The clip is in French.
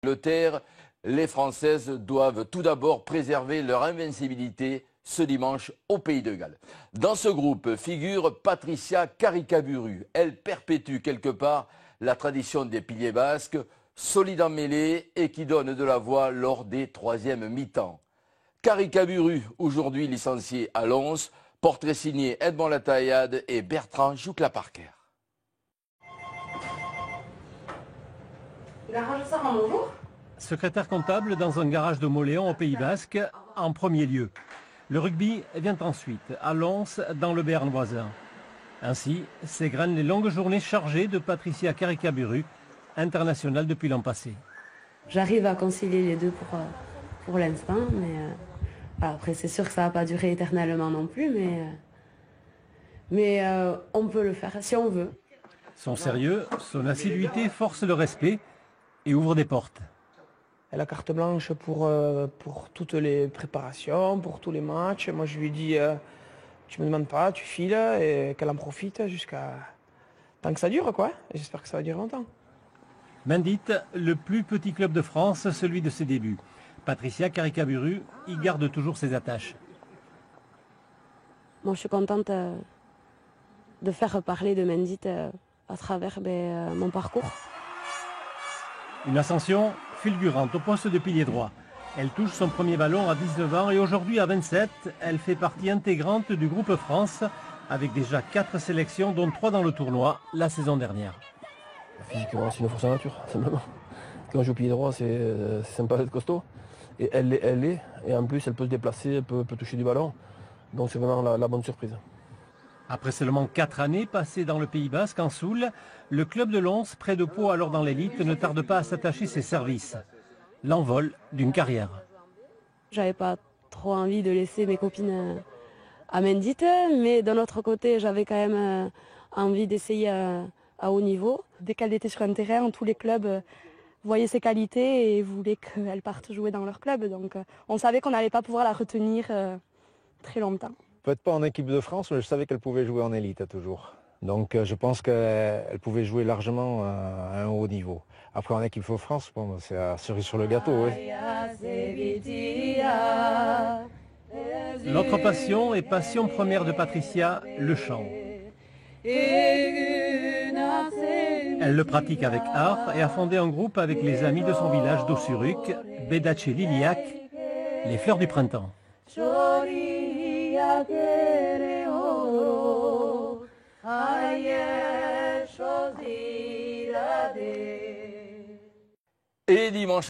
L'Angleterre, les Françaises doivent tout d'abord préserver leur invincibilité ce dimanche au Pays de Galles. Dans ce groupe figure Patricia Caricaburu. Elle perpétue quelque part la tradition des piliers basques, solide en mêlée et qui donne de la voix lors des troisièmes mi-temps. Caricaburu, aujourd'hui licenciée à Lons, portrait signé Edmond Lataillade et Bertrand Joucla-Parker. Garage Sarah, bonjour. Secrétaire comptable dans un garage de Mauléon au Pays Basque, en premier lieu. Le rugby vient ensuite, à Lons, dans le Béarn voisin. Ainsi s'égrènent les longues journées chargées de Patricia Caricaburu, internationale depuis l'an passé. J'arrive à concilier les deux pour l'instant, mais après c'est sûr que ça va pas durer éternellement non plus, mais on peut le faire si on veut. Son sérieux, son assiduité force le respect et ouvre des portes. Elle a carte blanche pour toutes les préparations, pour tous les matchs. Moi, je lui dis, tu me demandes pas, tu files, et qu'elle en profite jusqu'à tant que ça dure, quoi. J'espère que ça va durer longtemps. Mendit, le plus petit club de France, celui de ses débuts. Patricia Caricaburu y garde toujours ses attaches. Moi, je suis contente de faire parler de Mendit à travers mon parcours. Une ascension fulgurante au poste de pilier droit. Elle touche son premier ballon à 19 ans et aujourd'hui à 27, elle fait partie intégrante du groupe France avec déjà 4 sélections dont 3 dans le tournoi la saison dernière. Physiquement, c'est une force en nature, simplement. Quand on joue au pilier droit, c'est sympa d'être costaud. Et elle l'est, et en plus elle peut se déplacer, elle peut toucher du ballon. Donc c'est vraiment la bonne surprise. Après seulement 4 années passées dans le Pays Basque, en Soule, le club de Lons, près de Pau alors dans l'élite, ne tarde pas à s'attacher ses services. L'envol d'une carrière. J'avais pas trop envie de laisser mes copines à Mendit, mais d'un autre côté, j'avais quand même envie d'essayer à haut niveau. Dès qu'elle était sur un terrain, tous les clubs voyaient ses qualités et voulaient qu'elle parte jouer dans leur club. Donc on savait qu'on n'allait pas pouvoir la retenir très longtemps. Peut-être pas en équipe de France, mais je savais qu'elle pouvait jouer en élite toujours. Donc je pense qu'elle pouvait jouer largement à un haut niveau. Après en équipe de France, bon, c'est la cerise sur le gâteau. Oui. L'autre passion et passion première de Patricia, le chant. Elle le pratique avec art et a fondé un groupe avec les amis de son village d'Ossuruc, Bedace Liliac, les Fleurs du Printemps. Et dimanche